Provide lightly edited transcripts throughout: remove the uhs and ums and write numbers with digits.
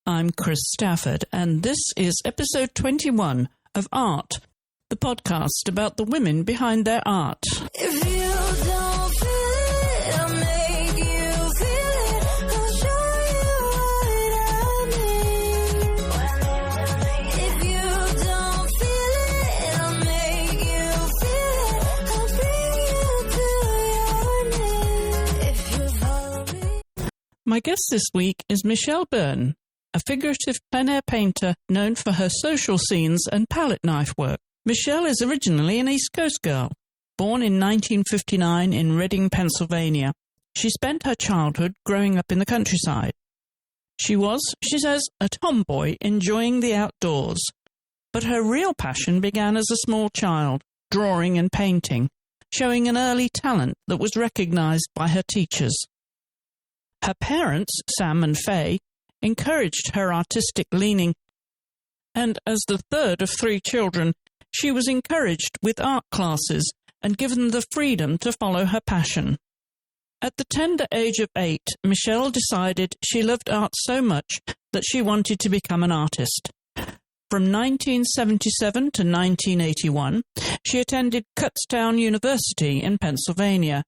I'm Chris Stafford, and this is episode 21 of AART, the podcast about the women behind their art. If you don't feel it, I'll make you feel it. I'll show you what I mean. If you don't feel it, I'll make you feel it. I'll bring you to your knees. If you follow me. My guest this week is Michele Byrne, a figurative plein air painter known for her social scenes and palette knife work. Michele is originally an East Coast girl, born in 1959 in Reading, Pennsylvania. She spent her childhood growing up in the countryside. She was, she says, a tomboy enjoying the outdoors. But her real passion began as a small child, drawing and painting, showing an early talent that was recognized by her teachers. Her parents, Sam and Faye, encouraged her artistic leaning, and as the third of three children, she was encouraged with art classes and given the freedom to follow her passion. At the tender age of 8, Michele decided she loved art so much that she wanted to become an artist. From 1977 to 1981, she attended Kutztown University in Pennsylvania,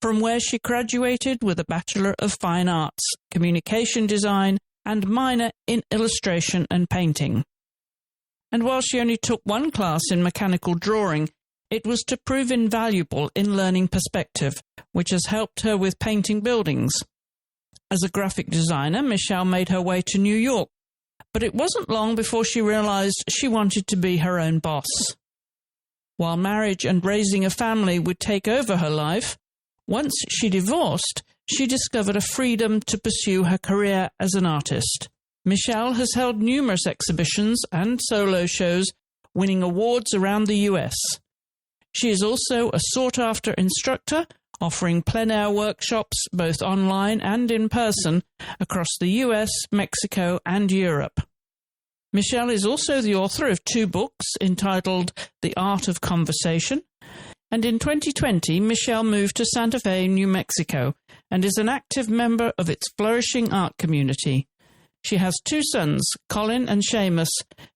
from where she graduated with a Bachelor of Fine Arts, Communication Design, and minor in illustration and painting. And while she only took one class in mechanical drawing, it was to prove invaluable in learning perspective, which has helped her with painting buildings. As a graphic designer, Michele made her way to New York, but it wasn't long before she realized she wanted to be her own boss. While marriage and raising a family would take over her life, once she divorced, she discovered a freedom to pursue her career as an artist. Michele has held numerous exhibitions and solo shows, winning awards around the US. She is also a sought-after instructor, offering plein air workshops both online and in person across the US, Mexico, and Europe. Michele is also the author of 2 books entitled The Art of Conversation, and in 2020, Michele moved to Santa Fe, New Mexico, and is an active member of its flourishing art community. She has 2 sons, Colin and Seamus,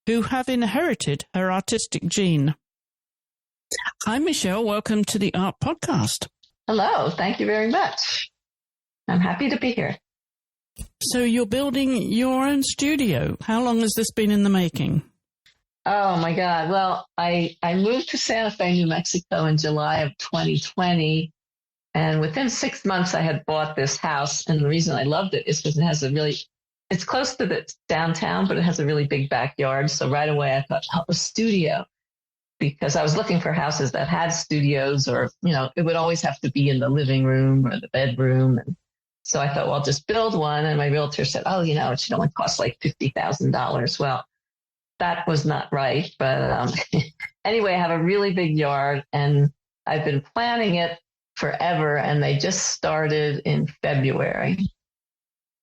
who have inherited her artistic gene. Hi, Michele. Welcome to the AART Podcast. Hello. Thank you very much. I'm happy to be here. So you're building your own studio. How long has this been in the making? Oh, my God. Well, I moved to Santa Fe, New Mexico in July of 2020. And within 6 months, I had bought this house. And the reason I loved it is because it has it's close to the downtown, but it has a really big backyard. So right away, I thought, a studio. Because I was looking for houses that had studios or, it would always have to be in the living room or the bedroom. And so I thought, well, I'll just build one. And my realtor said, it should only cost like $50,000. Well, that was not right. But anyway, I have a really big yard and I've been planning it forever. And they just started in February.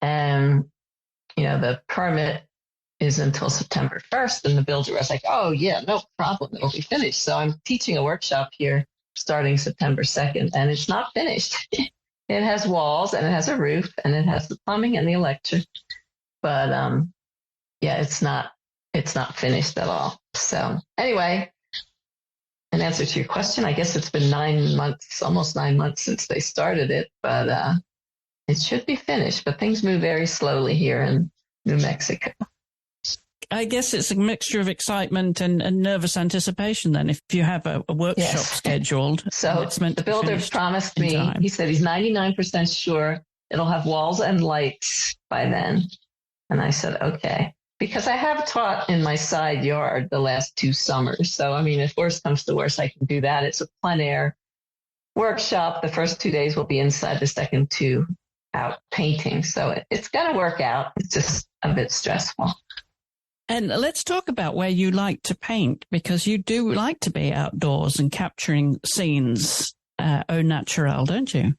And, the permit is until September 1st. And the builder was like, oh, yeah, no problem. It'll be finished. So I'm teaching a workshop here starting September 2nd. And it's not finished. It has walls and it has a roof and it has the plumbing and the electric. But it's not finished at all. So anyway, in answer to your question, I guess it's been 9 months, almost 9 months since they started it, but it should be finished. But things move very slowly here in New Mexico. I guess it's a mixture of excitement and nervous anticipation then, if you have a workshop scheduled. So it's meant the builder promised me, he said he's 99% sure it'll have walls and lights by then. And I said, okay. Because I have taught in my side yard the last 2 summers. So, if worst comes to worst, I can do that. It's a plein air workshop. The first 2 days will be inside, the second 2 out painting. So it's going to work out. It's just a bit stressful. And let's talk about where you like to paint, because you do like to be outdoors and capturing scenes au naturel, don't you?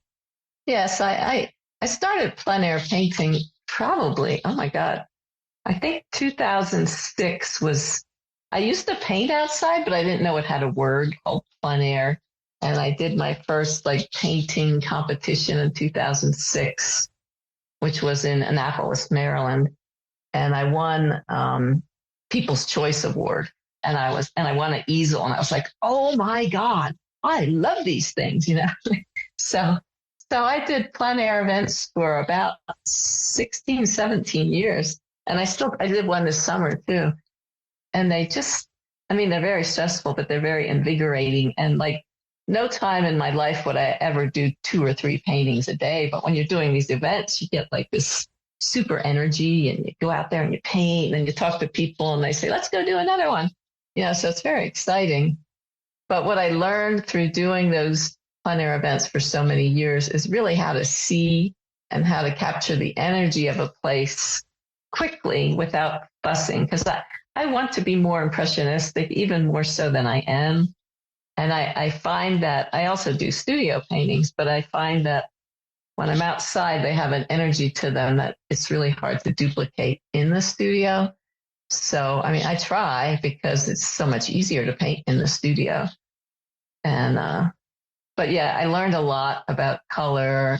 Yes, I started plein air painting probably, oh my God, I think 2006 was, I used to paint outside, but I didn't know it had a word called plein air. And I did my first painting competition in 2006, which was in Annapolis, Maryland. and I won People's Choice Award, and I won an easel, and I was like, oh my God, I love these things, you know. So I did plein air events for about 16, 17 years, and I did one this summer too, and they're very stressful, but they're very invigorating, and like no time in my life would I ever do 2 or 3 paintings a day, but when you're doing these events, you get like this super energy, and you go out there and you paint and you talk to people and they say, let's go do another one. You know, so it's very exciting. But what I learned through doing those plein air events for so many years is really how to see and how to capture the energy of a place quickly without fussing. Because I want to be more impressionistic, even more so than I am. And I find that I also do studio paintings, but I find that when I'm outside, they have an energy to them that it's really hard to duplicate in the studio. So, I mean, I try because it's so much easier to paint in the studio. And, but yeah, I learned a lot about color.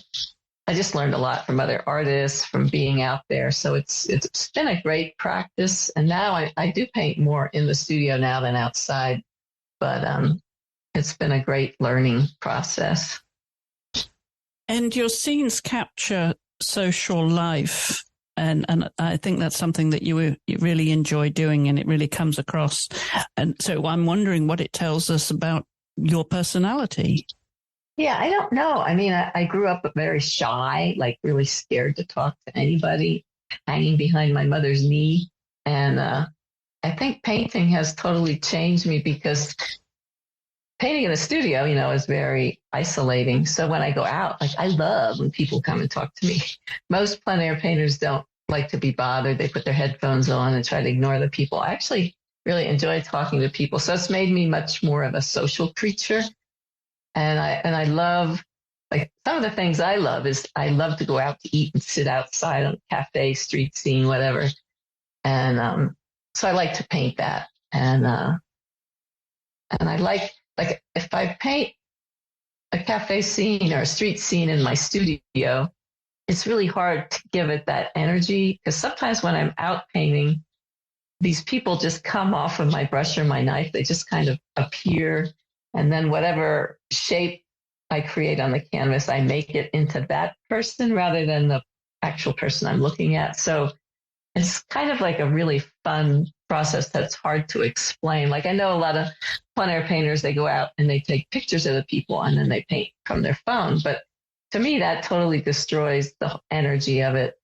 I just learned a lot from other artists, from being out there. So it's been a great practice. And now I do paint more in the studio now than outside. But it's been a great learning process. And your scenes capture social life. And I think that's something that you really enjoy doing, and it really comes across. And so I'm wondering what it tells us about your personality. Yeah, I don't know. I mean, I grew up very shy, like really scared to talk to anybody, hanging behind my mother's knee. And I think painting has totally changed me, because painting in the studio, you know, is very isolating. So when I go out, like I love when people come and talk to me. Most plein air painters don't like to be bothered. They put their headphones on and try to ignore the people. I actually really enjoy talking to people. So it's made me much more of a social creature. And I love, like, some of the things I love is I love to go out to eat and sit outside on a cafe, street scene, whatever. And so I like to paint that. And I like if I paint a cafe scene or a street scene in my studio, it's really hard to give it that energy, because sometimes when I'm out painting, these people just come off of my brush or my knife. They just kind of appear. And then whatever shape I create on the canvas, I make it into that person rather than the actual person I'm looking at. So it's kind of like a really fun process that's hard to explain. Like, I know a lot of plein air painters, they go out and they take pictures of the people and then they paint from their phone. But to me, that totally destroys the energy of it.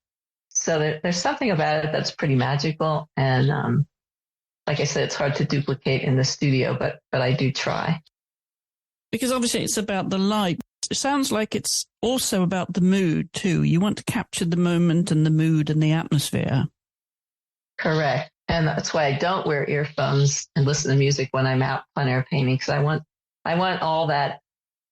So there's something about it that's pretty magical. And like I said, it's hard to duplicate in the studio, but I do try. Because obviously it's about the light. It sounds like it's also about the mood too. You want to capture the moment and the mood and the atmosphere. Correct. And that's why I don't wear earphones and listen to music when I'm out plein air painting, because I want all that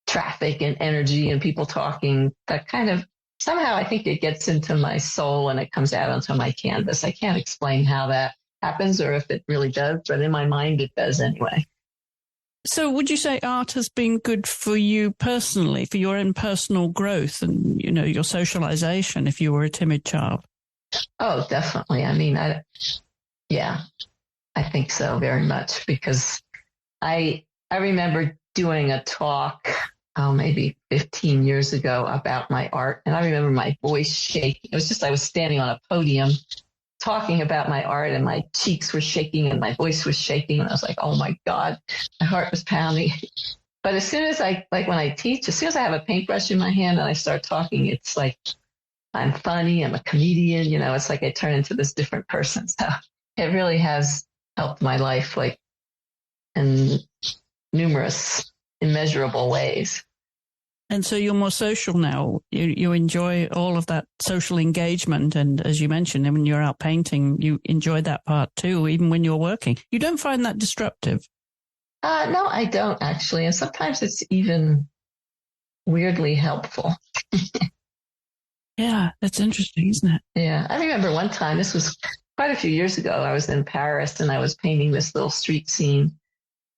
traffic and energy and people talking. That kind of, somehow I think it gets into my soul and it comes out onto my canvas. I can't explain how that happens or if it really does, but in my mind it does anyway. So would you say art has been good for you personally, for your own personal growth and, you know, your socialization if you were a timid child? Oh, definitely. I mean, yeah, I think so very much, because I remember doing a talk, maybe 15 years ago about my art. And I remember my voice shaking. It was just, I was standing on a podium talking about my art and my cheeks were shaking and my voice was shaking. And I was like, oh my God, my heart was pounding. But as soon as when I teach, as soon as I have a paintbrush in my hand and I start talking, it's like, I'm funny, I'm a comedian, you know, it's like I turn into this different person. So it really has helped my life, like, in numerous, immeasurable ways. And so you're more social now. You enjoy all of that social engagement. And as you mentioned, when you're out painting, you enjoy that part too, even when you're working. You don't find that disruptive? No, I don't actually. And sometimes it's even weirdly helpful. Yeah, that's interesting, isn't it? Yeah. I remember one time, this was quite a few years ago, I was in Paris and I was painting this little street scene.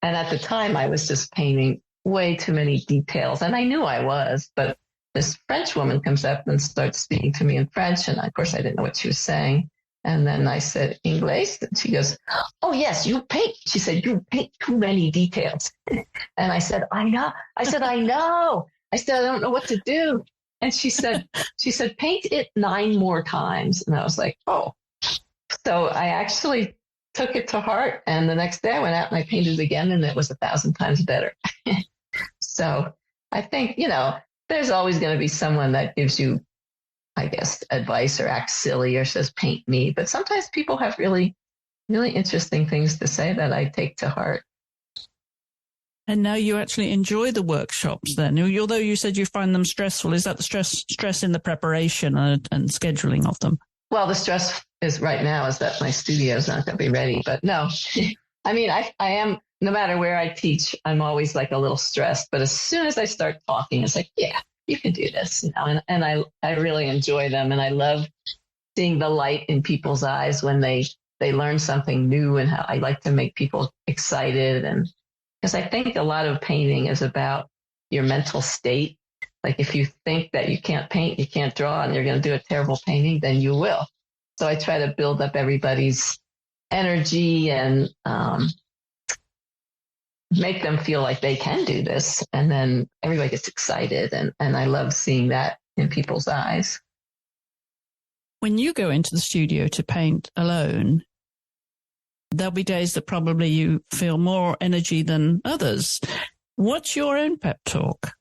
And at the time I was just painting way too many details. And I knew I was, but this French woman comes up and starts speaking to me in French. And of course I didn't know what she was saying. And then I said, Inglés? And she goes, oh, yes, you paint. She said, you paint too many details. And I said, I know. I said, I know. I said, I don't know what to do. And she said, paint it 9 more times. And I was like, oh. So I actually took it to heart. And the next day I went out and I painted again, and it was 1,000 times better. So I think, there's always going to be someone that gives you, I guess, advice or acts silly or says, paint me. But sometimes people have really, really interesting things to say that I take to heart. And now you actually enjoy the workshops then, although you said you find them stressful. Is that the stress in the preparation and scheduling of them? Well, the stress is right now is that my studio is not going to be ready. But no, I mean, I am, no matter where I teach, I'm always like a little stressed. But as soon as I start talking, it's like, yeah, you can do this, and I really enjoy them. And I love seeing the light in people's eyes when they learn something new, and how I like to make people excited. And because I think a lot of painting is about your mental state. Like if you think that you can't paint, you can't draw, and you're going to do a terrible painting, then you will. So I try to build up everybody's energy and make them feel like they can do this. And then everybody gets excited. And I love seeing that in people's eyes. When you go into the studio to paint alone, there'll be days that probably you feel more energy than others. What's your own pep talk?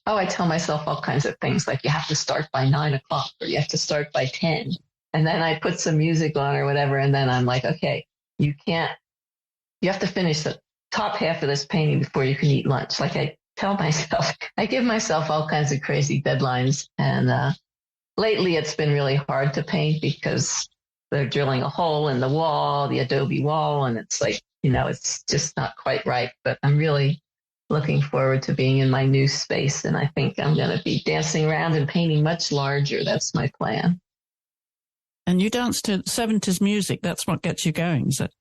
Oh, I tell myself all kinds of things, like you have to start by 9 o'clock or you have to start by 10. And then I put some music on or whatever. And then I'm like, okay, you have to finish the top half of this painting before you can eat lunch. Like I tell myself, I give myself all kinds of crazy deadlines. And lately it's been really hard to paint because they're drilling a hole in the wall, the adobe wall. And it's like, it's just not quite right. But I'm really looking forward to being in my new space. And I think I'm going to be dancing around and painting much larger. That's my plan. And you dance to 70s music. That's what gets you going, is it?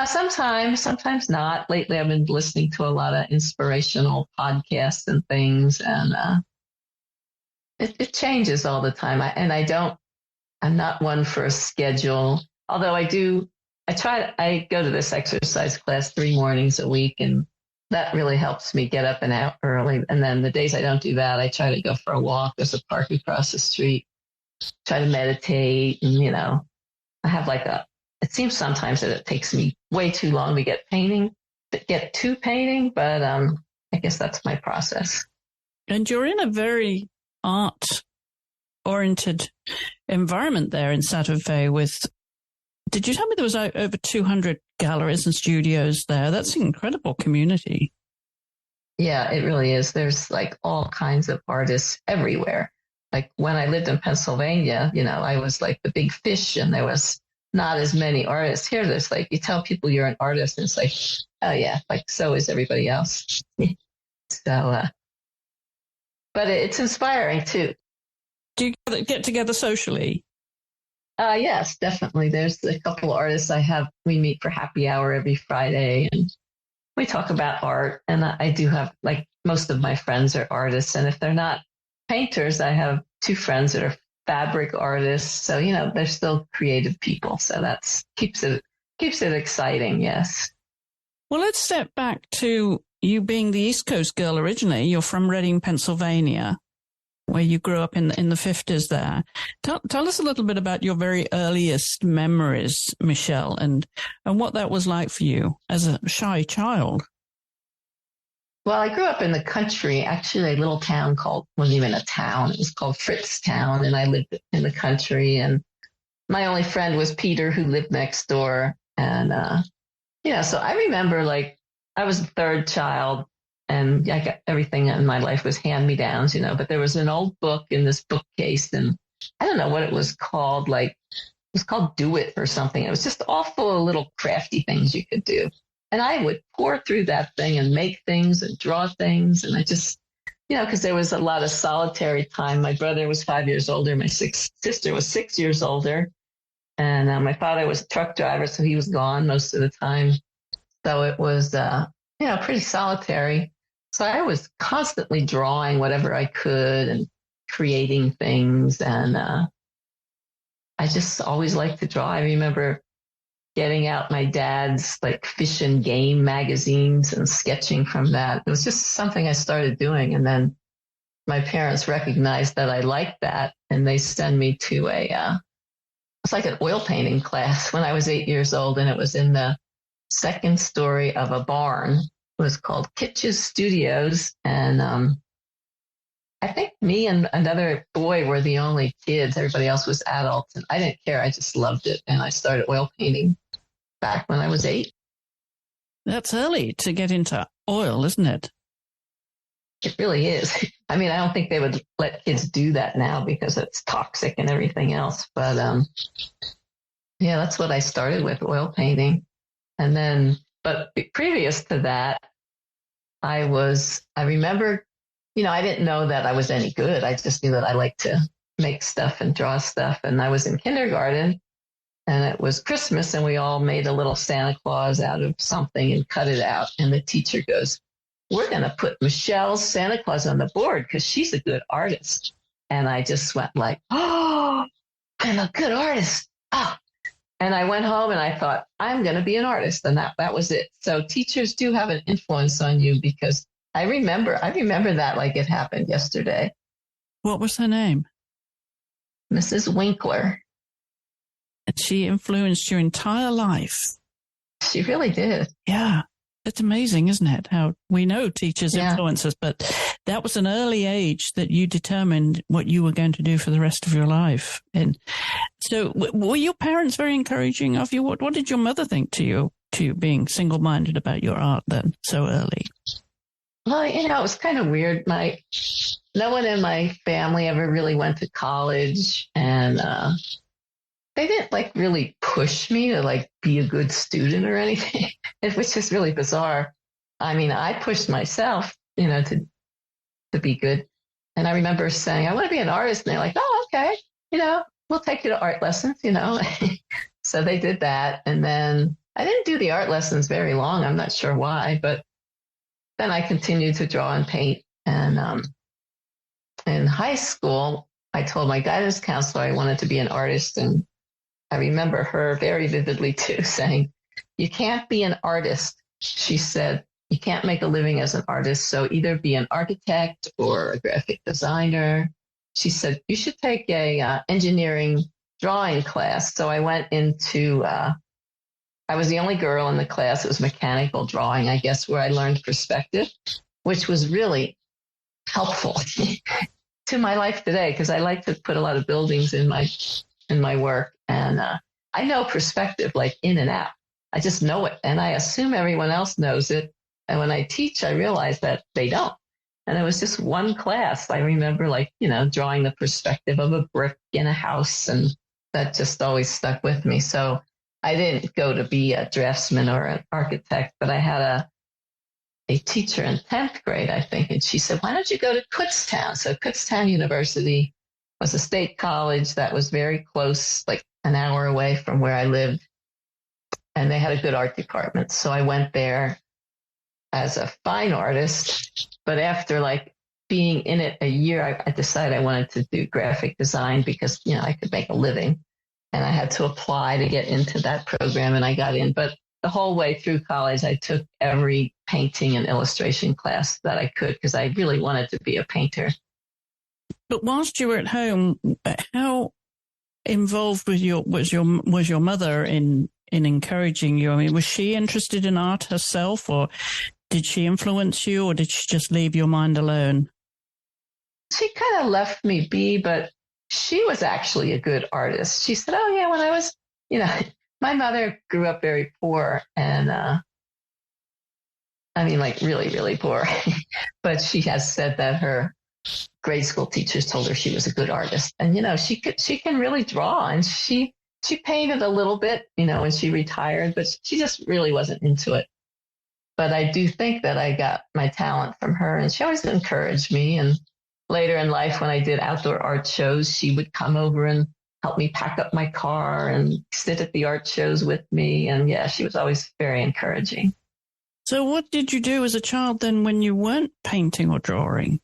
Sometimes not. Lately, I've been listening to a lot of inspirational podcasts and things. And it changes all the time. I'm not one for a schedule. Although I go to this exercise class 3 mornings a week, and that really helps me get up and out early. And then the days I don't do that, I try to go for a walk. There's a park across the street, try to meditate. And, I have it seems sometimes that it takes me way too long to get to painting, but I guess that's my process. And you're in a very art-oriented environment there in Santa Fe did you tell me there was over 200 galleries and studios there? That's an incredible community. Yeah, it really is. There's like all kinds of artists everywhere. Like when I lived in Pennsylvania, I was like the big fish, and there was not as many artists. Here, there's like, you tell people you're an artist, and it's like, oh yeah, like so is everybody else. So, but it's inspiring too. Do you get together socially? Yes, definitely. There's a couple of artists we meet for happy hour every Friday, and we talk about art. And I do have, like, most of my friends are artists. And if they're not painters, I have 2 friends that are fabric artists. So, they're still creative people. So that keeps it exciting. Yes. Well, let's step back to you being the East Coast girl originally. You're from Reading, Pennsylvania, where you grew up in the 50s there. Tell us a little bit about your very earliest memories, Michele, and what that was like for you as a shy child. Well, I grew up in the country, actually a little town wasn't even a town. It was called Fritztown, and I lived in the country. And my only friend was Peter, who lived next door. And, so I remember, like, I was the 3rd child, and I got everything in my life was hand-me-downs, but there was an old book in this bookcase, and I don't know what it was called, like, it was called Do It or something. It was just all full of little crafty things you could do. And I would pour through that thing and make things and draw things. And I just, because there was a lot of solitary time. My brother was 5 years older. My sister was 6 years older. And my father was a truck driver, so he was gone most of the time. So it was, pretty solitary. So I was constantly drawing whatever I could and creating things. And I just always liked to draw. I remember getting out my dad's like fish and game magazines and sketching from that. It was just something I started doing. And then my parents recognized that I liked that, and they sent me to it's like an oil painting class when I was 8 years old, and it was in the second story of a barn. It was called Kitsch's Studios, and I think me and another boy were the only kids. Everybody else was adults, and I didn't care. I just loved it, and I started oil painting back when I was 8. That's early to get into oil, isn't it? It really is. I mean, I don't think they would let kids do that now because it's toxic and everything else. But yeah, that's what I started with, oil painting. And then, but previous to that, I remember, I didn't know that I was any good. I just knew that I liked to make stuff and draw stuff. And I was in kindergarten, and it was Christmas, and we all made a little Santa Claus out of something and cut it out. And the teacher goes, "We're going to put Michelle's Santa Claus on the board because she's a good artist." And I just went like, "Oh, I'm a good artist." Oh. And I went home and I thought, I'm going to be an artist. And that was it. So teachers do have an influence on you, because I remember that like it happened yesterday. What was her name? Mrs. Winkler. And she influenced your entire life. She really did. Yeah. It's amazing, isn't it? How we know teachers influence us, but that was an early age that you determined what you were going to do for the rest of your life. And so were your parents very encouraging of you? What did your mother think to you being single-minded about your art then so early? Well, it was kind of weird. No one in my family ever really went to college, and they didn't like really push me to like be a good student or anything, which is really bizarre. I mean, I pushed myself, to be good. And I remember saying, I want to be an artist. And they're like, "Oh, okay. We'll take you to art lessons, So they did that. And then I didn't do the art lessons very long. I'm not sure why, but then I continued to draw and paint. And in high school, I told my guidance counselor I wanted to be an artist. And I remember her very vividly too saying, "You can't be an artist." She said, "You can't make a living as an artist. So either be an architect or a graphic designer." She said, "You should take a engineering drawing class." So I went into, I was the only girl in the class. It was mechanical drawing, I guess, where I learned perspective, which was really helpful to my life today, because I like to put a lot of buildings in my work. And I know perspective like in and out. I just know it. And I assume everyone else knows it. And when I teach, I realize that they don't. And it was just one class. I remember drawing the perspective of a brick in a house. And that just always stuck with me. So I didn't go to be a draftsman or an architect, but I had a teacher in 10th grade, I think. And she said, "Why don't you go to Kutztown?" So Kutztown University was a state college that was very close, like an hour away from where I lived. And they had a good art department. So I went there as a fine artist. But after being in it a year, I decided I wanted to do graphic design because, I could make a living. And I had to apply to get into that program, and I got in. But the whole way through college, I took every painting and illustration class that I could because I really wanted to be a painter. But whilst you were at home, how involved was your mother in encouraging you? I mean, was she interested in art herself, or did she influence you, or did she just leave your mind alone? She kind of left me be, but she was actually a good artist. She said, "Oh yeah, when I was, my mother grew up very poor, and really, really poor." But she has said that her grade school teachers told her she was a good artist, and she can really draw, and she painted a little bit, when she retired, but she just really wasn't into it. But I do think that I got my talent from her, and she always encouraged me. And later in life, when I did outdoor art shows, she would come over and help me pack up my car and sit at the art shows with me. And yeah, she was always very encouraging. So what did you do as a child then when you weren't painting or drawing?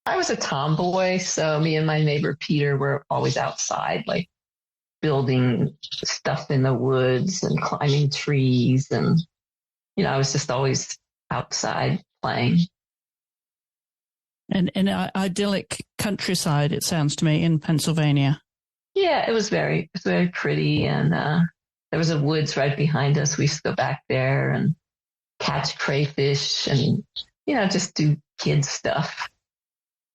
I was a tomboy, so me and my neighbor Peter were always outside, building stuff in the woods and climbing trees. And, I was just always outside playing. And in an idyllic countryside, it sounds to me, in Pennsylvania. Yeah, it was very pretty. And there was a woods right behind us. We used to go back there and catch crayfish and, just do kid stuff,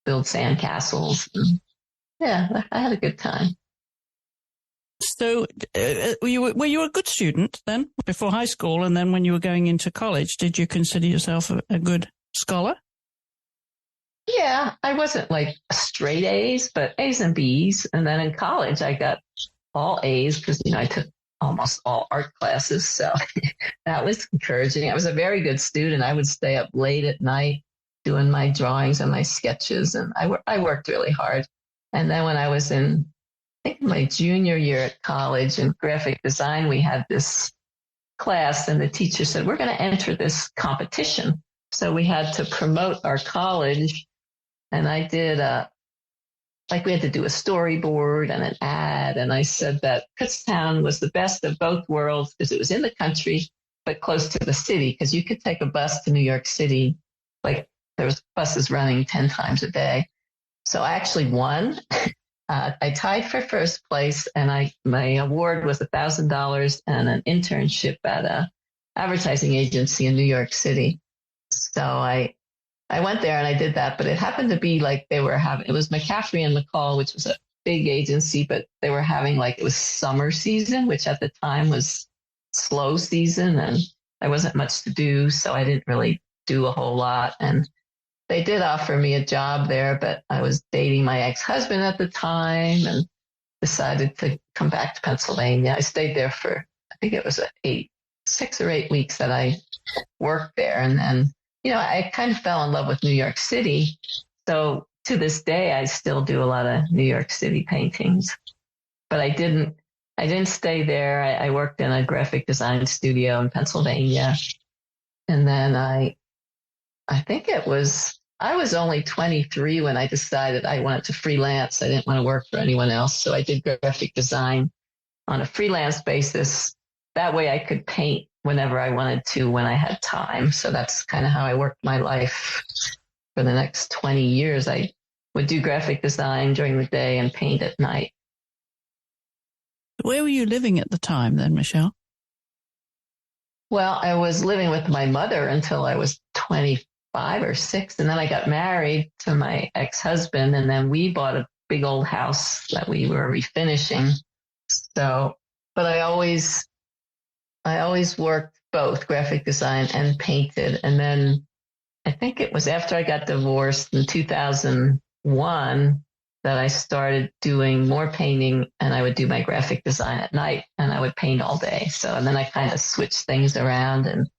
build sandcastles. And, yeah, I had a good time. So were you a good student then before high school? And then when you were going into college, did you consider yourself a good scholar? Yeah, I wasn't like straight A's, but A's and B's. And then in college, I got all A's because, I took almost all art classes. So that was encouraging. I was a very good student. I would stay up late at night doing my drawings and my sketches. And I worked really hard. And then when I was in, I think my junior year at college in graphic design, we had this class and the teacher said, we're going to enter this competition. So we had to promote our college. And I did we had to do a storyboard and an ad. And I said that Kutztown was the best of both worlds because it was in the country, but close to the city, because you could take a bus to New York City. Like there was buses running 10 times a day. So I actually won. I tied for first place, and my award was $1,000 and an internship at a advertising agency in New York City. So I went there and I did that, but it happened to be like it was McCaffrey and McCall, which was a big agency, but they were having it was summer season, which at the time was slow season, and there wasn't much to do. So I didn't really do a whole lot. And they did offer me a job there, but I was dating my ex-husband at the time and decided to come back to Pennsylvania. I stayed there for, I think it was 6 or 8 weeks that I worked there. And then, I kind of fell in love with New York City. So to this day, I still do a lot of New York City paintings, but I didn't stay there. I worked in a graphic design studio in Pennsylvania. And then I was only 23 when I decided I wanted to freelance. I didn't want to work for anyone else. So I did graphic design on a freelance basis. That way I could paint whenever I wanted to, when I had time. So that's kind of how I worked my life for the next 20 years. I would do graphic design during the day and paint at night. Where were you living at the time then, Michele? Well, I was living with my mother until I was 25 or 6. And then I got married to my ex-husband. And then we bought a big old house that we were refinishing. So, but I always worked both graphic design and painted. And then I think it was after I got divorced in 2001 that I started doing more painting, and I would do my graphic design at night and I would paint all day. And then I kind of switched things around and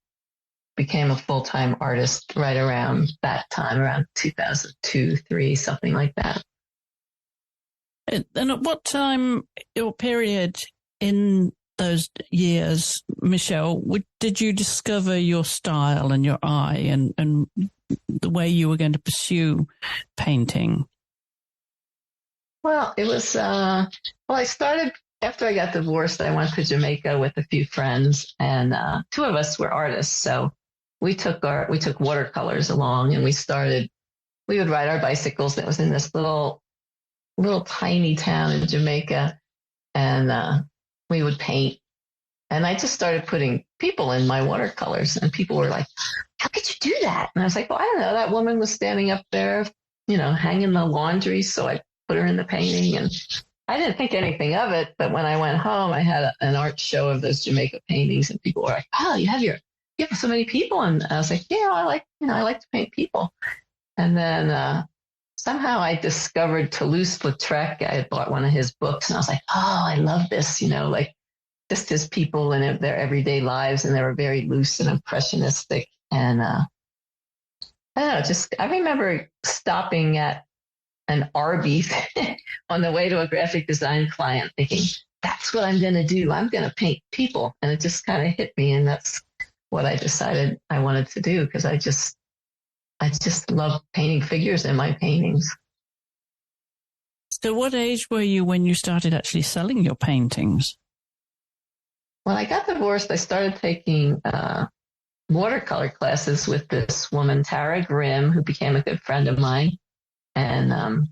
became a full-time artist right around that time, around 2002, 3, something like that. And at what time or period in those years, Michele, did you discover your style and your eye and the way you were going to pursue painting? Well, it was, I started after I got divorced. I went to Jamaica with a few friends, and 2 of us were artists. So we took watercolors along, and we would ride our bicycles. It was in this little tiny town in Jamaica, and we would paint. And I just started putting people in my watercolors, and people were like, how could you do that? And I was like, well, I don't know. That woman was standing up there, hanging the laundry. So I put her in the painting, and I didn't think anything of it. But when I went home, I had an art show of those Jamaica paintings, and people were like, oh, you have so many people. And I was like, yeah, I like to paint people. And then, somehow I discovered Toulouse-Lautrec. I had bought one of his books, and I was like, oh, I love this, just his people and their everyday lives. And they were very loose and impressionistic. And I don't know, I remember stopping at an Arby's on the way to a graphic design client thinking, that's what I'm going to do. I'm going to paint people. And it just kind of hit me. And that's what I decided I wanted to do, because I just love painting figures in my paintings. So what age were you when you started actually selling your paintings? When I got divorced, I started taking watercolor classes with this woman, Tara Grimm, who became a good friend of mine. And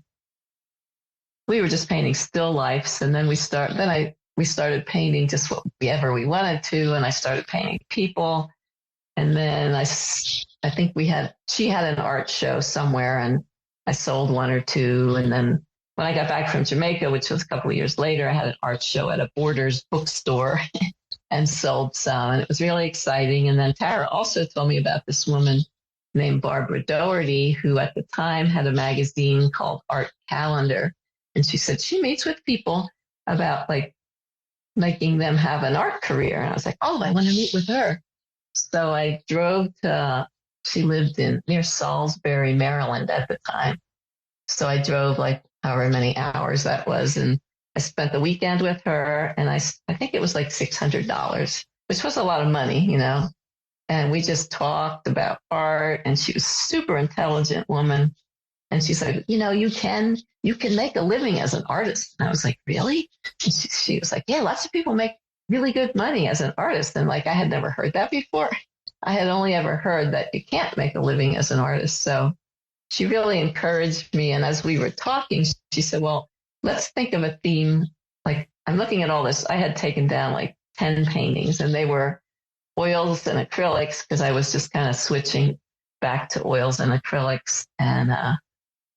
we were just painting still lifes. And then we started painting just whatever we wanted to. And I started painting people. And then I think she had an art show somewhere and I sold one or two. And then when I got back from Jamaica, which was a couple of years later, I had an art show at a Borders bookstore and sold some. And it was really exciting. And then Tara also told me about this woman named Barbara Doherty, who at the time had a magazine called Art Calendar. And she said she meets with people about like making them have an art career. And I was like, oh, I want to meet with her. So I drove she lived near Salisbury, Maryland at the time. So I drove like however many hours that was. And I spent the weekend with her. And I think it was like $600, which was a lot of money, you know. And we just talked about art. And she was a super intelligent woman. And she said, you know, you can make a living as an artist. And I was like, really? And she was like, yeah, lots of people make really good money as an artist. And like, I had never heard that before. I had only ever heard that you can't make a living as an artist. So she really encouraged me. And as we were talking, she said, well, let's think of a theme. Like, I'm looking at all this. I had taken down like 10 paintings and they were oils and acrylics because I was just kind of switching back to oils and acrylics. And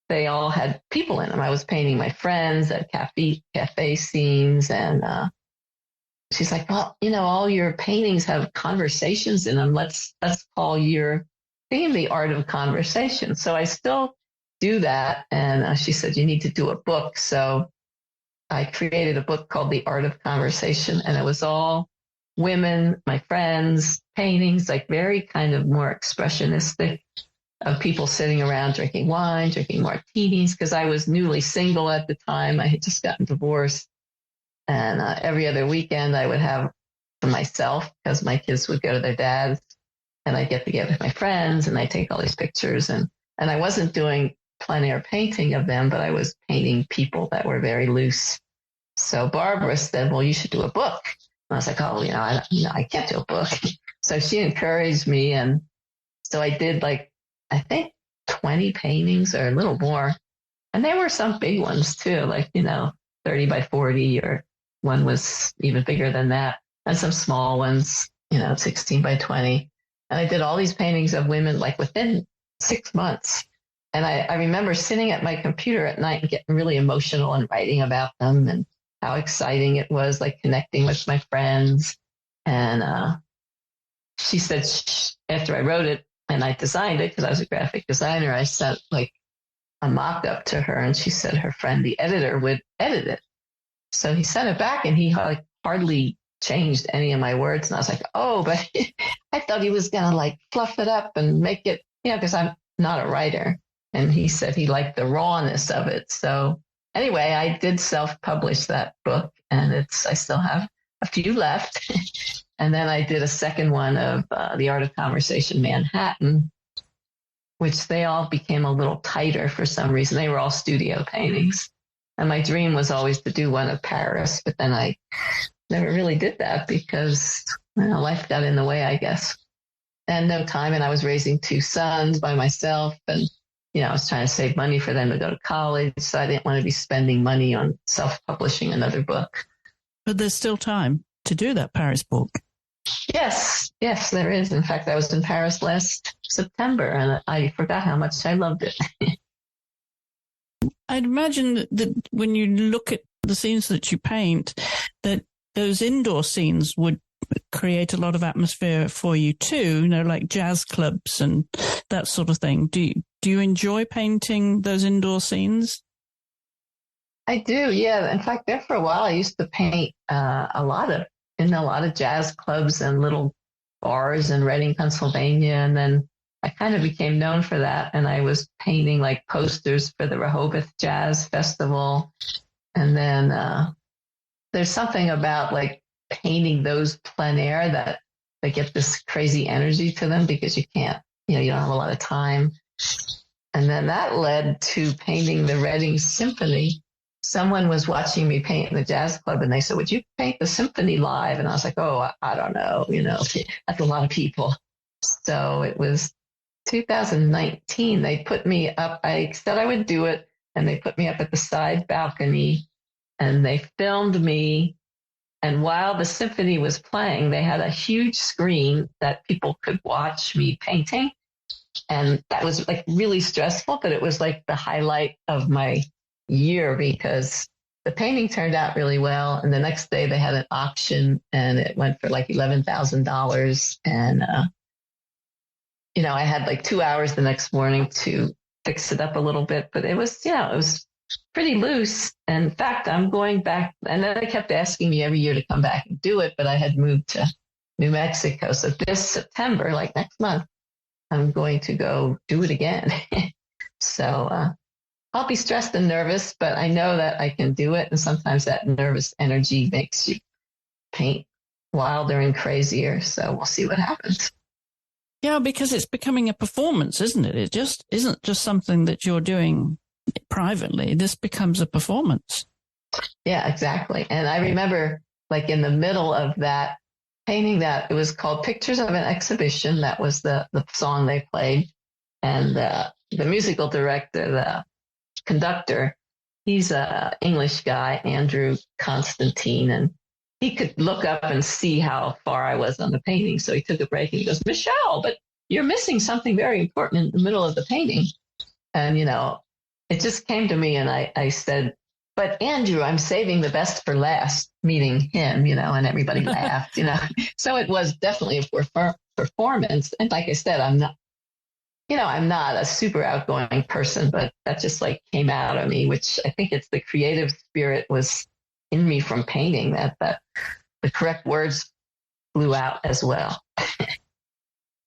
they all had people in them. I was painting my friends at cafe scenes. And she's like, well, you know, all your paintings have conversations in them. Let's call your theme the art of conversation. So I still do that. And she said, you need to do a book. So I created a book called The Art of Conversation. And it was all women, my friends, paintings, like very kind of more expressionistic, of people sitting around drinking wine, drinking martinis, because I was newly single at the time. I had just gotten divorced. And every other weekend I would have for myself because my kids would go to their dads and I'd get together with my friends and I'd take all these pictures. And I wasn't doing plein air painting of them, but I was painting people that were very loose. So Barbara said, well, you should do a book. And I was like, oh, I can't do a book. So she encouraged me. And so I did I think 20 paintings or a little more. And there were some big ones too, 30 by 40, or one was even bigger than that. And some small ones, 16 by 20. And I did all these paintings of women within 6 months. And I remember sitting at my computer at night and getting really emotional and writing about them and how exciting it was, connecting with my friends. And she said, after I wrote it, and I designed it because I was a graphic designer, I sent a mock-up to her, and she said her friend, the editor, would edit it. So he sent it back, and he hardly changed any of my words. And I was like, oh, but I thought he was going to fluff it up and make it, because I'm not a writer. And he said he liked the rawness of it. So anyway, I did self-publish that book, and I still have a few left. And then I did a second one of The Art of Conversation Manhattan, which they all became a little tighter for some reason. They were all studio paintings. And my dream was always to do one of Paris, but then I never really did that because life got in the way, I guess. And no time, and I was raising 2 sons by myself, and I was trying to save money for them to go to college, so I didn't want to be spending money on self-publishing another book. But there's still time to do that Paris book. Yes, there is. In fact, I was in Paris last September, and I forgot how much I loved it. I'd imagine that when you look at the scenes that you paint, that those indoor scenes would create a lot of atmosphere for you too, like jazz clubs and that sort of thing. Do you enjoy painting those indoor scenes? I do, yeah. In fact, there for a while, I used to paint in a lot of jazz clubs and little bars in Reading, Pennsylvania. And then I kind of became known for that. And I was painting posters for the Rehoboth Jazz Festival. And then there's something about painting those plein air that they get this crazy energy to them because you can't, you don't have a lot of time. And then that led to painting the Reading Symphony. someone was watching me paint in the jazz club and they said, would you paint the symphony live? And I was like, oh, I don't know, that's a lot of people. So it was 2019. They put me up. I said I would do it. And they put me up at the side balcony and they filmed me. And while the symphony was playing, they had a huge screen that people could watch me painting. And that was like really stressful, but it was like the highlight of my year because the painting turned out really well. And the next day they had an auction and it went for like $11,000. And, I had like 2 hours the next morning to fix it up a little bit, but it was pretty loose. And in fact, I'm going back, and then they kept asking me every year to come back and do it, but I had moved to New Mexico. So this September, like next month, I'm going to go do it again. So I'll be stressed and nervous, but I know that I can do it. And sometimes that nervous energy makes you paint wilder and crazier. So we'll see what happens. Yeah, because it's becoming a performance, isn't it? It just isn't just something that you're doing privately. This becomes a performance. Yeah, exactly. And I remember like in the middle of that painting that it was called Pictures of an Exhibition. That was the song they played. And the musical director, the conductor, he's an English guy, Andrew Constantine, and he could look up and see how far I was on the painting. So he took a break and he goes, Michele, but you're missing something very important in the middle of the painting. And, it just came to me and I said, but Andrew, I'm saving the best for last, meeting him, and everybody laughed, So it was definitely a performance. And like I said, I'm not a super outgoing person, but that just like came out of me, which I think it's the creative spirit was in me from painting that the correct words flew out as well.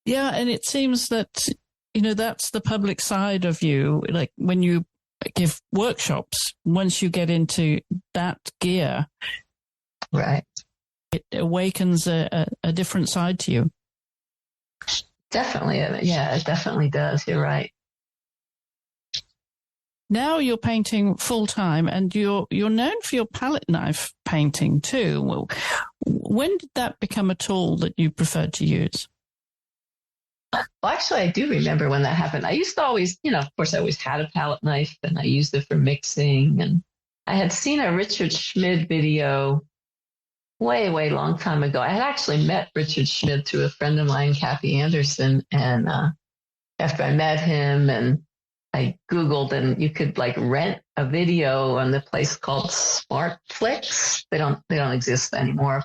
Yeah. And it seems that, that's the public side of you. Like when you give workshops, once you get into that gear, right, it awakens a different side to you. Definitely. Yeah, it definitely does. You're right. Now you're painting full time, and you're known for your palette knife painting too. When did that become a tool that you preferred to use? Well, actually, I do remember when that happened. I used to always, of course, I always had a palette knife, and I used it for mixing. And I had seen a Richard Schmid video way, way long time ago. I had actually met Richard Schmid through a friend of mine, Kathy Anderson, and after I met him and I Googled and you could like rent a video on the place called Smartflix. They don't exist anymore,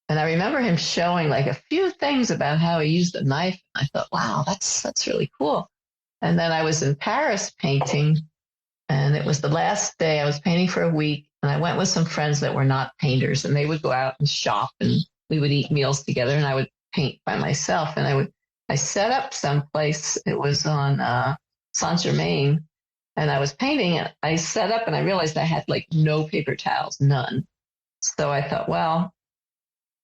and I remember him showing like a few things about how he used a knife. I thought, wow, that's really cool. And then I was in Paris painting, and it was the last day. I was painting for a week, and I went with some friends that were not painters, and they would go out and shop, and we would eat meals together, and I would paint by myself. And I set up someplace. It was on Saint Germain, and I was painting, and I set up, and I realized I had like no paper towels, none. So I thought, well,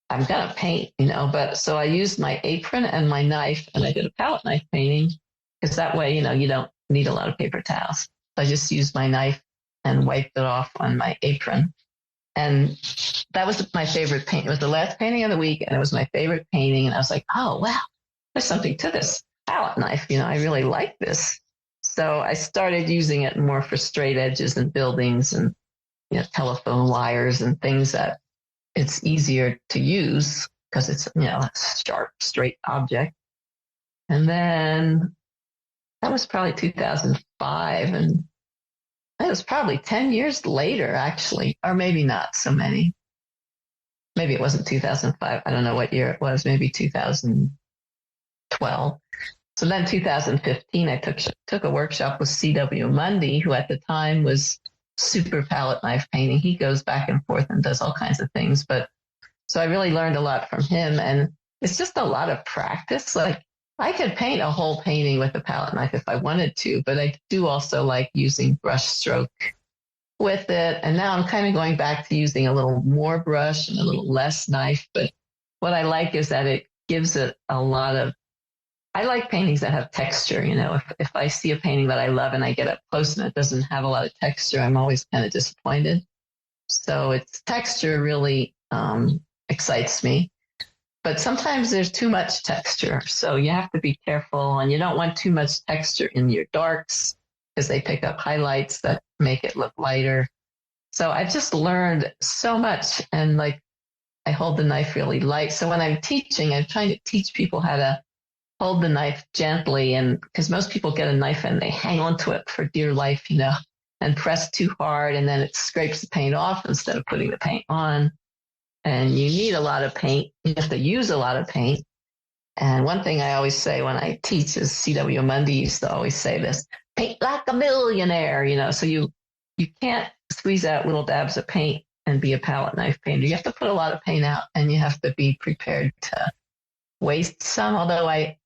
I'm gonna paint, But so I used my apron and my knife, and I did a palette knife painting because that way, you don't need a lot of paper towels. So I just used my knife and wiped it off on my apron, and that was my favorite paint. It was the last painting of the week, and it was my favorite painting. And I was like, oh wow, there's something to this palette knife. I really like this. So I started using it more for straight edges and buildings and telephone wires and things that it's easier to use because it's a sharp, straight object. And then that was probably 2005, and it was probably 10 years later, actually, or maybe not so many. Maybe it wasn't 2005. I don't know what year it was. Maybe 2012. So then 2015, I took a workshop with C.W. Mundy, who at the time was super palette knife painting. He goes back and forth and does all kinds of things. But so I really learned a lot from him. And it's just a lot of practice. Like I could paint a whole painting with a palette knife if I wanted to, but I do also like using brush stroke with it. And now I'm kind of going back to using a little more brush and a little less knife. But what I like is that it gives it a lot of I like paintings that have texture. If I see a painting that I love and I get up close and it doesn't have a lot of texture, I'm always kind of disappointed. So its texture really excites me. But sometimes there's too much texture. So you have to be careful, and you don't want too much texture in your darks because they pick up highlights that make it look lighter. So I've just learned so much, and like I hold the knife really light. So when I'm teaching, I'm trying to teach people how to hold the knife gently, and because most people get a knife and they hang on to it for dear life, and press too hard, and then it scrapes the paint off instead of putting the paint on. And you need a lot of paint. You have to use a lot of paint. And one thing I always say when I teach is C.W. Mundy used to always say this: paint like a millionaire. So you can't squeeze out little dabs of paint and be a palette knife painter. You have to put a lot of paint out, and you have to be prepared to waste some. Although I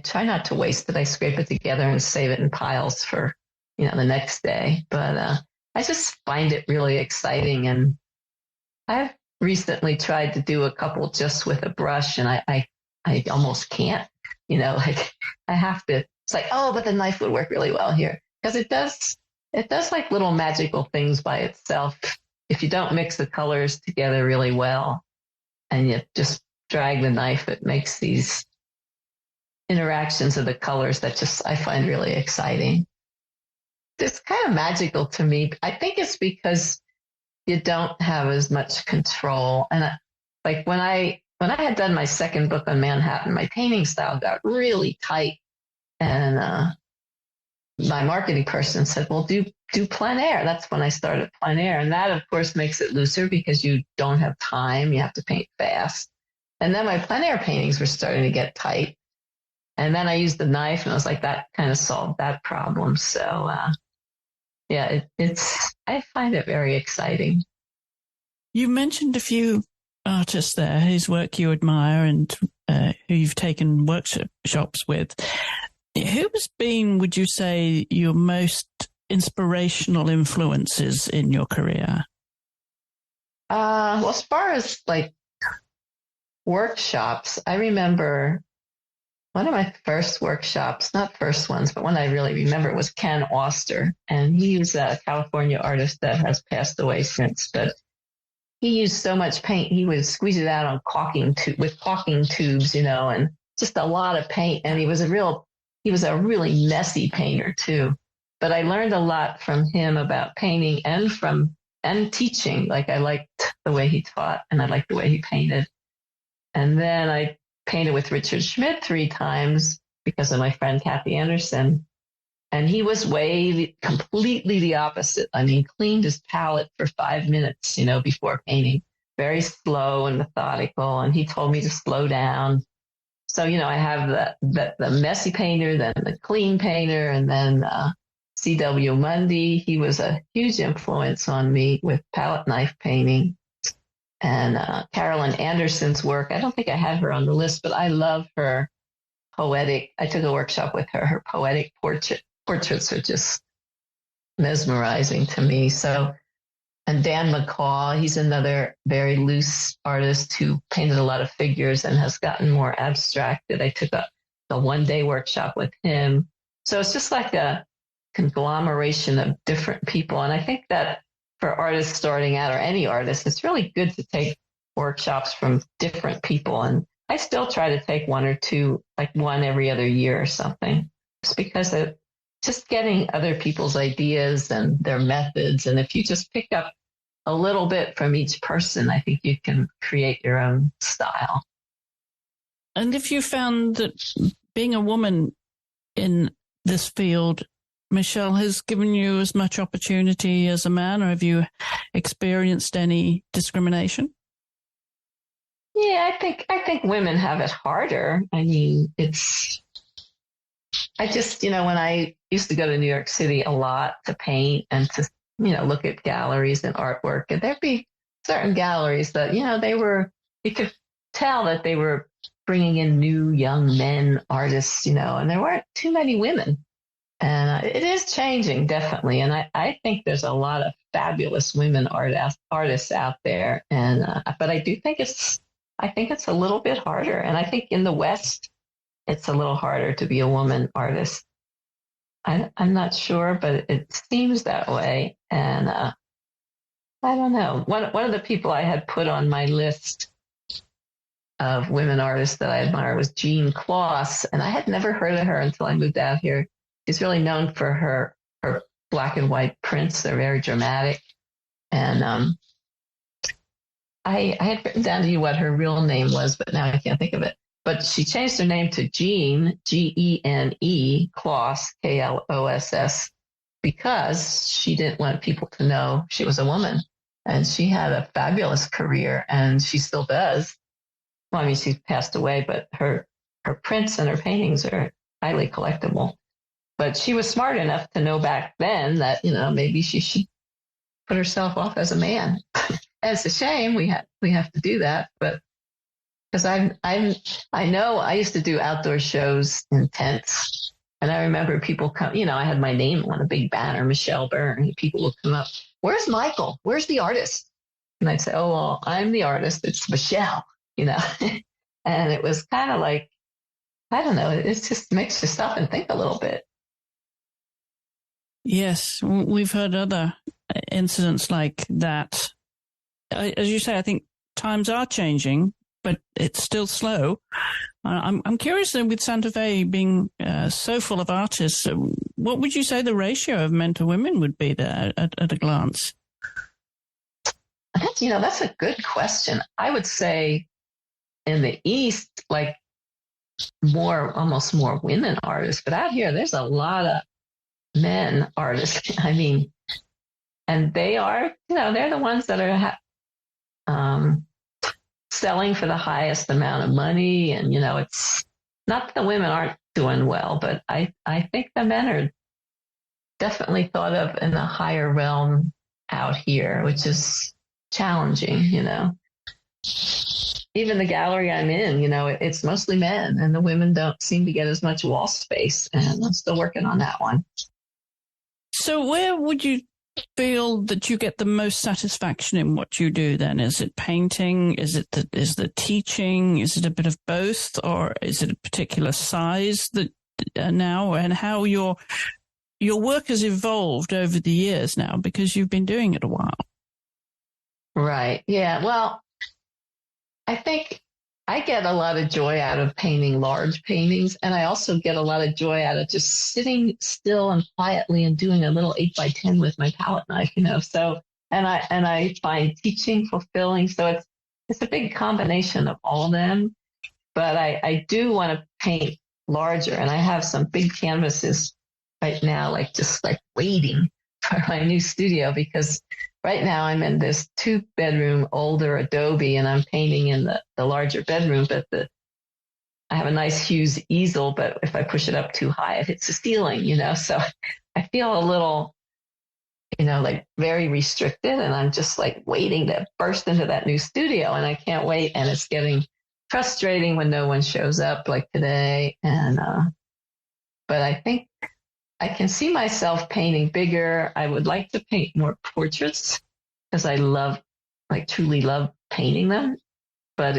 try not to waste it. I scrape it together and save it in piles for the next day. But I just find it really exciting, and I've recently tried to do a couple just with a brush, and I almost can't. Like I have to. It's like, oh, but the knife would work really well here, because it does like little magical things by itself if you don't mix the colors together really well, and you just drag the knife. It makes these interactions of the colors that just I find really exciting. It's kind of magical to me. I think it's because you don't have as much control. And like when I had done my second book on Manhattan, my painting style got really tight. And my marketing person said, well, do Plein Air. That's when I started Plein Air. And that, of course, makes it looser because you don't have time. You have to paint fast. And then my Plein Air paintings were starting to get tight. And then I used the knife, and I was like, that kind of solved that problem. So, I find it very exciting. You mentioned a few artists there whose work you admire and who you've taken workshops with. Who has been, would you say, your most inspirational influences in your career? Well, as far as like workshops, I remember one of my first workshops, not first ones, but one I really remember was Ken Auster. And he was a California artist that has passed away since, but he used so much paint. He would squeeze it out on caulking tubes, and just a lot of paint. And he was a really messy painter too. But I learned a lot from him about painting and teaching. Like I liked the way he taught, and I liked the way he painted. And then I painted with Richard Schmidt 3 times because of my friend Kathy Anderson. And he was completely the opposite. I mean, cleaned his palette for 5 minutes, before painting. Very slow and methodical. And he told me to slow down. So, I have the messy painter, then the clean painter, and then C.W. Mundy. He was a huge influence on me with palette knife painting. And Carolyn Anderson's work, I don't think I had her on the list, but I love her poetic. I took a workshop with her. Her poetic portraits are just mesmerizing to me. So, and Dan McCaw, he's another very loose artist who painted a lot of figures and has gotten more abstracted. I took a 1-day workshop with him. So it's just like a conglomeration of different people. And I think that for artists starting out, or any artist, it's really good to take workshops from different people. And I still try to take 1 or 2, like one every other year or something, just because of just getting other people's ideas and their methods. And if you just pick up a little bit from each person, I think you can create your own style. And if you found that being a woman in this field, Michele, has given you as much opportunity as a man, or have you experienced any discrimination? Yeah, I think women have it harder. I mean, I just, when I used to go to New York City a lot to paint and to, look at galleries and artwork, and there'd be certain galleries that, you could tell that they were bringing in new young men artists, and there weren't too many women. And it is changing, definitely. And I think there's a lot of fabulous women artists out there. And but I do think it's a little bit harder. And I think in the West, it's a little harder to be a woman artist. I'm not sure, but it seems that way. And I don't know. One of the people I had put on my list of women artists that I admire was Jean Kloss, and I had never heard of her until I moved out here. She's really known for her black and white prints. They're very dramatic. And I had written down to you what her real name was, but now I can't think of it. But she changed her name to Jean, Gene, Kloss, Kloss, because she didn't want people to know she was a woman. And she had a fabulous career, and she still does. Well, I mean, she's passed away, but her prints and her paintings are highly collectible. But she was smart enough to know back then that, maybe she should put herself off as a man. And it's a shame we have to do that, but because I know I used to do outdoor shows in tents, and I remember people come. I had my name on a big banner, Michele Byrne, and people would come up. Where's Michael? Where's the artist? And I'd say, oh well, I'm the artist. It's Michele. And it was kind of like, I don't know. It just makes you stop and think a little bit. Yes, we've heard other incidents like that. As you say, I think times are changing, but it's still slow. I'm curious then, with Santa Fe being so full of artists, what would you say the ratio of men to women would be there at a glance? That's a good question. I would say in the East, like almost more women artists, but out here, there's a lot of men artists. I mean, and they are, they're the ones that are selling for the highest amount of money. And, it's not that the women aren't doing well, but I think the men are definitely thought of in a higher realm out here, which is challenging, Even the gallery I'm in, it's mostly men, and the women don't seem to get as much wall space, and I'm still working on that one. So where would you feel that you get the most satisfaction in what you do then? Is it painting? Is it the teaching? Is it a bit of both? Or is it a particular size that now, and how your work has evolved over the years now, because you've been doing it a while? Right. Yeah. Well, I think I get a lot of joy out of painting large paintings, and I also get a lot of joy out of just sitting still and quietly and doing a little 8x10 with my palette knife, So, and I find teaching fulfilling. So it's a big combination of all of them. But I do want to paint larger, and I have some big canvases right now, just waiting for my new studio, because right now I'm in this 2-bedroom older adobe, and I'm painting in the larger bedroom, but I have a nice Hughes easel, but if I push it up too high, it hits the ceiling, so I feel a little, very restricted, and I'm just waiting to burst into that new studio, and I can't wait. And it's getting frustrating when no one shows up like today. And, but I think I can see myself painting bigger. I would like to paint more portraits because I truly love painting them. But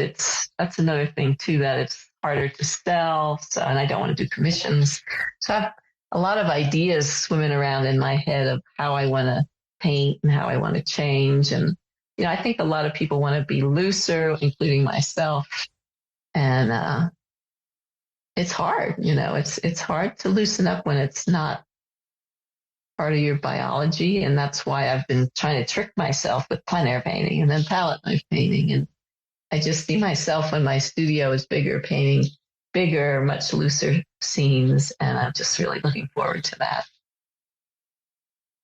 that's another thing too, that it's harder to sell. So, and I don't want to do commissions. So I have a lot of ideas swimming around in my head of how I want to paint and how I want to change. And, I think a lot of people want to be looser, including myself. And, it's hard, it's hard to loosen up when it's not part of your biology. And that's why I've been trying to trick myself with plein air painting and then palette knife painting. And I just see myself when my studio is bigger, painting bigger, much looser scenes. And I'm just really looking forward to that.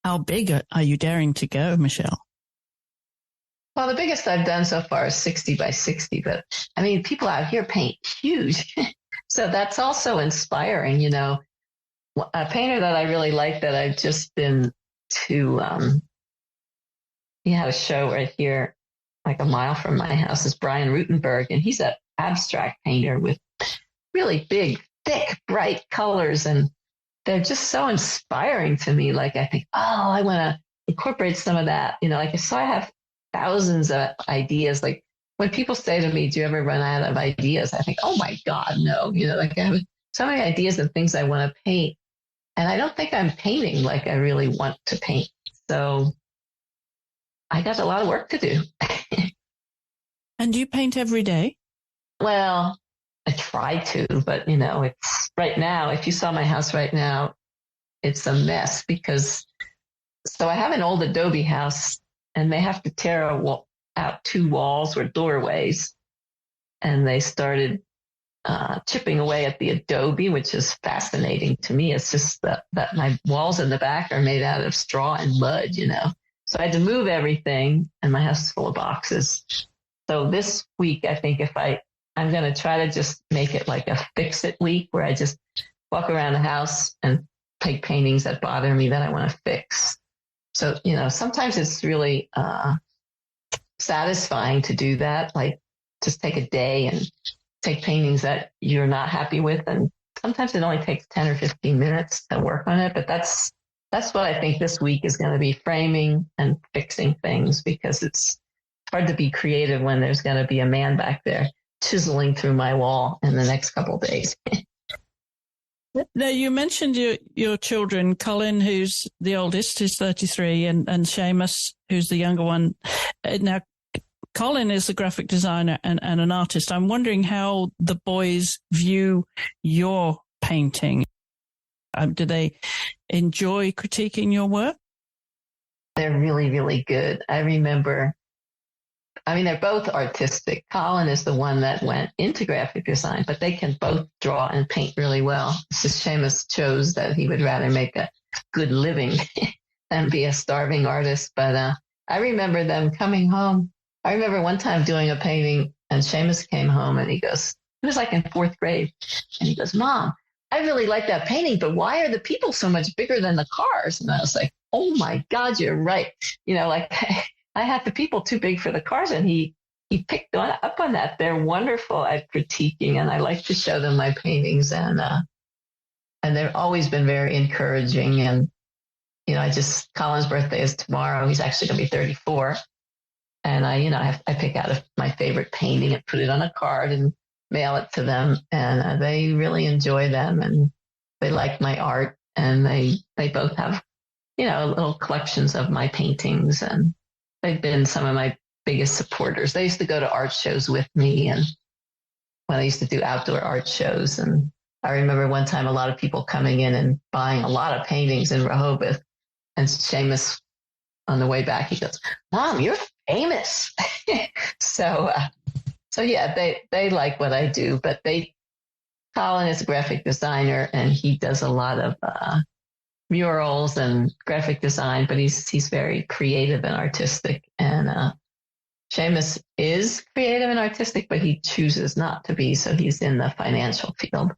How big are you daring to go, Michele? Well, the biggest I've done so far is 60 by 60. But I mean, people out here paint huge. So that's also inspiring, A painter that I really like that I've just been to, he had a show right here, like a mile from my house, is Brian Rutenberg. And he's an abstract painter with really big, thick, bright colors. And they're just so inspiring to me. I think, I want to incorporate some of that, so I have thousands of ideas. When people say to me, do you ever run out of ideas? I think, oh my God, no. I have so many ideas and things I want to paint. And I don't think I'm painting like I really want to paint. So I got a lot of work to do. And do you paint every day? Well, I try to, but it's right now, if you saw my house right now, it's a mess because, so I have an old adobe house and they have to tear out 2 walls or doorways. And they started chipping away at the adobe, which is fascinating to me. It's just that my walls in the back are made out of straw and mud, So I had to move everything and my house is full of boxes. So this week, I think I'm going to try to just make it like a fix-it week where I just walk around the house and take paintings that bother me that I want to fix. So, sometimes it's really satisfying to do that, like just take a day and take paintings that you're not happy with. And sometimes it only takes 10 or 15 minutes to work on it. But that's what I think this week is going to be, framing and fixing things, because it's hard to be creative when there's going to be a man back there chiseling through my wall in the next couple of days. Now, you mentioned your children, Colin, who's the oldest, who's 33, and Seamus, who's the younger one. Now, Colin is a graphic designer and an artist. I'm wondering how the boys view your painting. Do they enjoy critiquing your work? They're really, really good. They're both artistic. Colin is the one that went into graphic design, but they can both draw and paint really well. It's just Seamus chose that he would rather make a good living than be a starving artist. But I remember them coming home. I remember one time doing a painting and Seamus came home and he goes, it was like in 4th grade. And he goes, Mom, I really like that painting, but why are the people so much bigger than the cars? And I was like, oh my God, you're right. I had the people too big for the cars, and he picked up on that. They're wonderful at critiquing, and I like to show them my paintings, and they've always been very encouraging. And Colin's birthday is tomorrow. He's actually going to be 34, and I pick out my favorite painting and put it on a card and mail it to them, and they really enjoy them, and they like my art, and they both have little collections of my paintings, and they've been some of my biggest supporters. They used to go to art shows with me, and when I used to do outdoor art shows. And I remember one time a lot of people coming in and buying a lot of paintings in Rehoboth. And Seamus, on the way back, he goes, Mom, you're famous. So yeah, they like what I do. But Colin is a graphic designer, and he does a lot of murals and graphic design, but he's very creative and artistic. And Seamus is creative and artistic, but he chooses not to be, so he's in the financial field.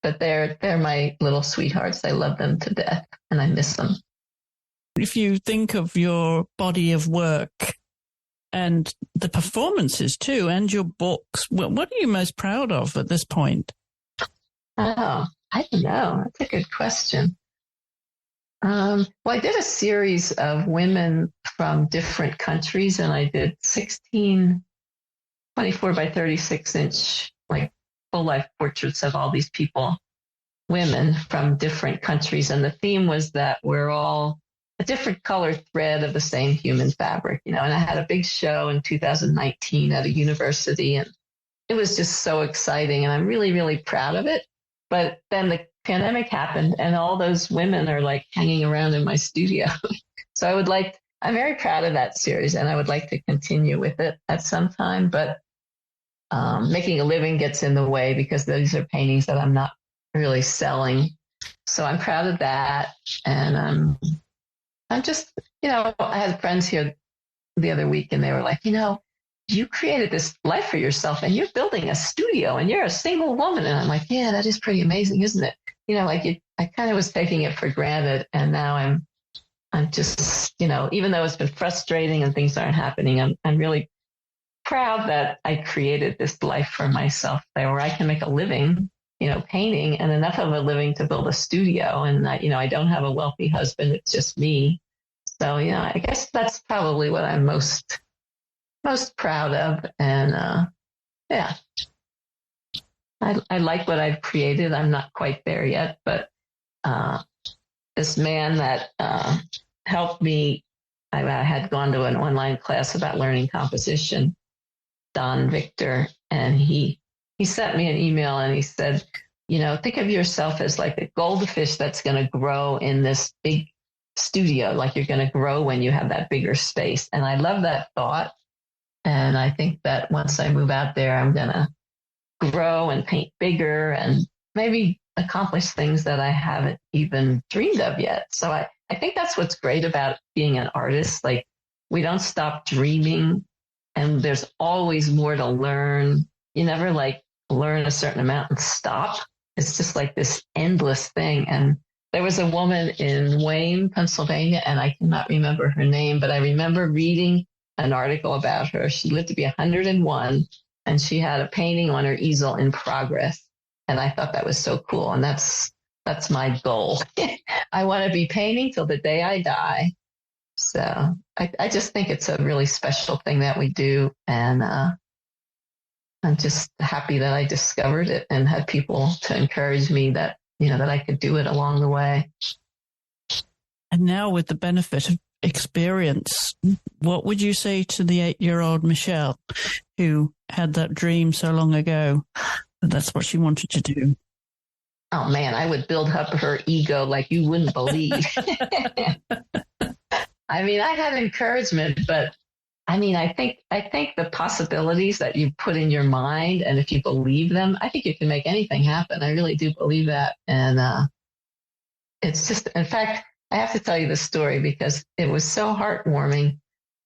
But they're my little sweethearts. I love them to death, and I miss them. If you think of your body of work and the performances too, and your books, what are you most proud of at this point? Oh, I don't know. That's a good question. Well, I did a series of women from different countries, and I did 16 24 by 36 inch, like full life portraits of all these people, women from different countries. And the theme was that we're all a different color thread of the same human fabric, and I had a big show in 2019 at a university, and it was just so exciting, and I'm really, really proud of it. But then the pandemic happened, and all those women are like hanging around in my studio. So I'm very proud of that series, and I would like to continue with it at some time, but making a living gets in the way because these are paintings that I'm not really selling. So I'm proud of that. And I'm just, I had friends here the other week, and they were like, you created this life for yourself, and you're building a studio, and you're a single woman. And I'm like, yeah, that is pretty amazing, isn't it? I kind of was taking it for granted, and now I'm just, even though it's been frustrating and things aren't happening, I'm really proud that I created this life for myself there where I can make a living, painting, and enough of a living to build a studio. And I don't have a wealthy husband. It's just me. So, I guess that's probably what I'm most proud of. And, yeah. I like what I've created. I'm not quite there yet, but this man that helped me, I had gone to an online class about learning composition, Don Victor, and he sent me an email and he said, think of yourself as like a goldfish that's going to grow in this big studio, like you're going to grow when you have that bigger space. And I love that thought. And I think that once I move out there, I'm going to grow and paint bigger and maybe accomplish things that I haven't even dreamed of yet. So I think that's what's great about being an artist. Like, we don't stop dreaming, and there's always more to learn. You never like learn a certain amount and stop. It's just like this endless thing. And there was a woman in Wayne, Pennsylvania, and I cannot remember her name, but I remember reading an article about her. She lived to be 101, and she had a painting on her easel in progress. And I thought that was so cool. And that's my goal. I want to be painting till the day I die. So I just think it's a really special thing that we do. And I'm just happy that I discovered it and had people to encourage me that, that I could do it along the way. And now, with the benefit of experience, what would you say to the 8-year-old Michele who had that dream so long ago that that's what she wanted to do? Oh man, I would build up her ego like you wouldn't believe. I mean, I had encouragement, but I mean, I think the possibilities that you put in your mind, and if you believe them, I think you can make anything happen. I really do believe that. And it's just, in fact, I have to tell you this story because it was so heartwarming.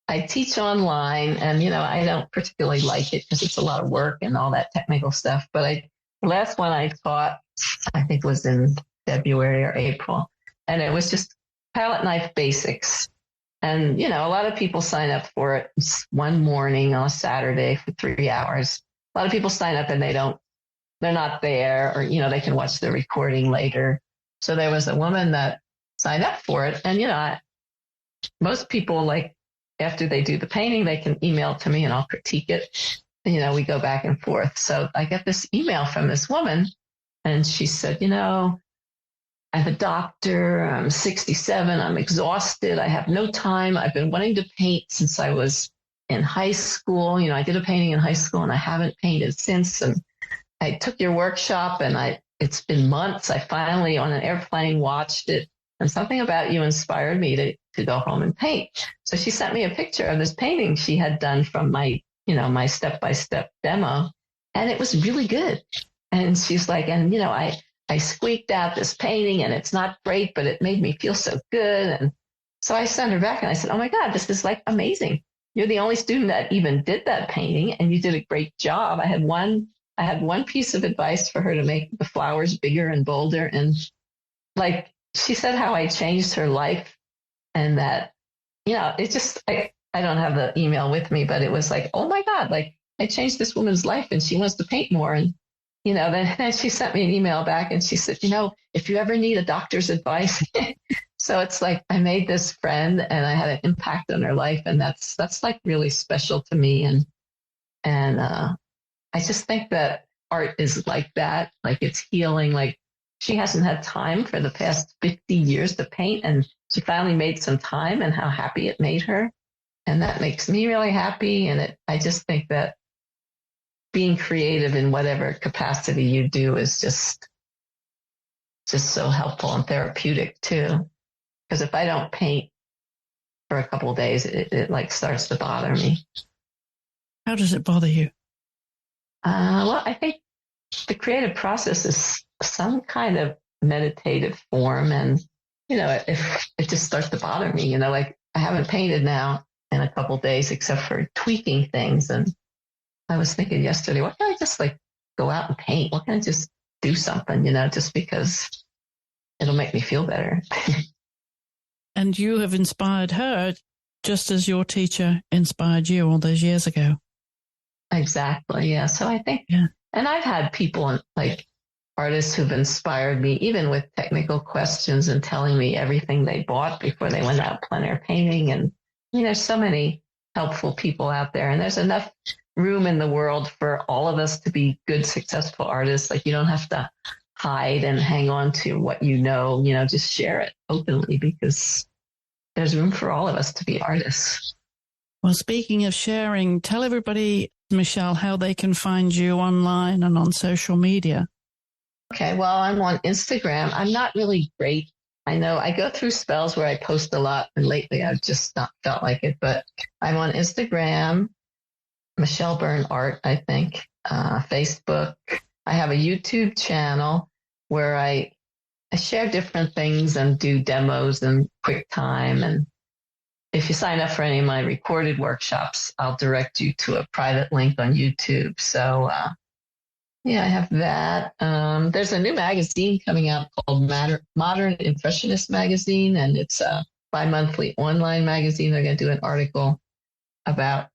I teach online, and, I don't particularly like it because it's a lot of work and all that technical stuff. But the last one I taught, I think, was in February or April. And it was just palette knife basics. And, a lot of people sign up for it. It's one morning on a Saturday for 3 hours. A lot of people sign up and they're not there, or, they can watch the recording later. So there was a woman that signed up for it. And, most people, like, after they do the painting, they can email to me and I'll critique it. And, we go back and forth. So I get this email from this woman, and she said, I'm a doctor. I'm 67. I'm exhausted. I have no time. I've been wanting to paint since I was in high school. I did a painting in high school and I haven't painted since. And I took your workshop, and it's been months. I finally, on an airplane, watched it, and something about you inspired me to go home and paint. So she sent me a picture of this painting she had done from my step-by-step demo, and it was really good. And she's like, and, I squeaked out this painting, and it's not great, but it made me feel so good. And so I sent her back and I said, oh my God, this is like amazing. You're the only student that even did that painting, and you did a great job. I had one piece of advice for her to make the flowers bigger and bolder. And like, she said how I changed her life, and that, it just, I don't have the email with me, but it was like, oh my God, like, I changed this woman's life and she wants to paint more. And, then she sent me an email back and she said, if you ever need a doctor's advice. So it's like, I made this friend and I had an impact on her life. And that's like really special to me. And I just think that art is like that. Like, it's healing. Like, she hasn't had time for the past 50 years to paint, and she finally made some time, and how happy it made her. And that makes me really happy. And I just think that being creative in whatever capacity you do is just so helpful and therapeutic too. Because if I don't paint for a couple of days, it like starts to bother me. How does it bother you? Well, I think the creative process is some kind of meditative form. And, if it just starts to bother me, like, I haven't painted now in a couple of days except for tweaking things. And I was thinking yesterday, why can't I just like go out and paint? Why can't I just do something, just because it'll make me feel better. And you have inspired her just as your teacher inspired you all those years ago. Exactly. Yeah. So I think, and I've had people like artists who've inspired me, even with technical questions and telling me everything they bought before they went out plein air painting. And there's so many helpful people out there, and there's enough room in the world for all of us to be good, successful artists. Like, you don't have to hide and hang on to what you know, just share it openly, because there's room for all of us to be artists. Well, speaking of sharing, tell everybody, Michele, how they can find you online and on social media. Okay, well, I'm on Instagram. I'm not really great. I know I go through spells where I post a lot, and lately I've just not felt like it, but I'm on Instagram, Michele Byrne Art, I think, Facebook. I have a YouTube channel where I share different things and do demos and QuickTime. And if you sign up for any of my recorded workshops, I'll direct you to a private link on YouTube. So, yeah, I have that. There's a new magazine coming out called Modern Impressionist Magazine, and it's a bi-monthly online magazine. They're going to do an article about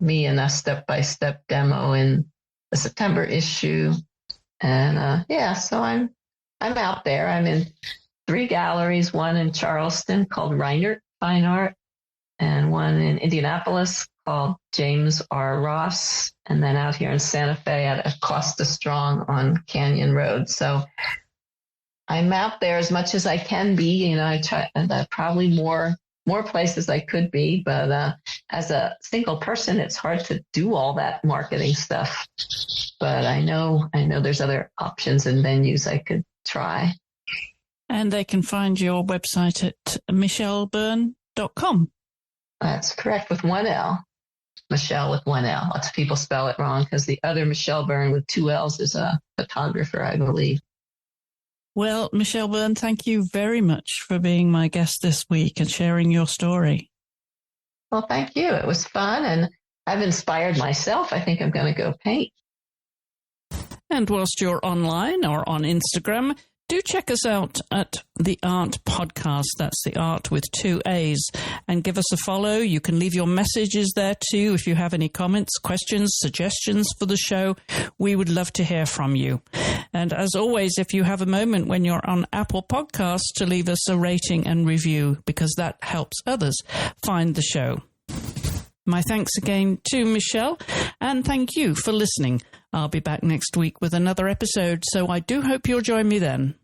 me and a step-by-step demo in the September issue. And so I'm out there. I'm in 3 galleries, one in Charleston called Reinert Fine Art, and one in Indianapolis called James R. Ross, and then out here in Santa Fe at Acosta Strong on Canyon Road. So I'm out there as much as I can be. I try, and probably more places I could be, but as a single person, it's hard to do all that marketing stuff. But I know there's other options and venues I could try. And they can find your website at michelebyrne.com. That's correct, with 1 L. Michele with 1 L. Lots of people spell it wrong because the other Michele Byrne with 2 L's is a photographer, I believe. Well, Michele Byrne, thank you very much for being my guest this week and sharing your story. Well, thank you. It was fun, and I've inspired myself. I think I'm going to go paint. And whilst you're online or on Instagram, do check us out at the AART Podcast. That's the art with 2 A's. And give us a follow. You can leave your messages there too if you have any comments, questions, suggestions for the show. We would love to hear from you. And as always, if you have a moment when you're on Apple Podcasts, to leave us a rating and review, because that helps others find the show. My thanks again to Michele, and thank you for listening. I'll be back next week with another episode, so I do hope you'll join me then.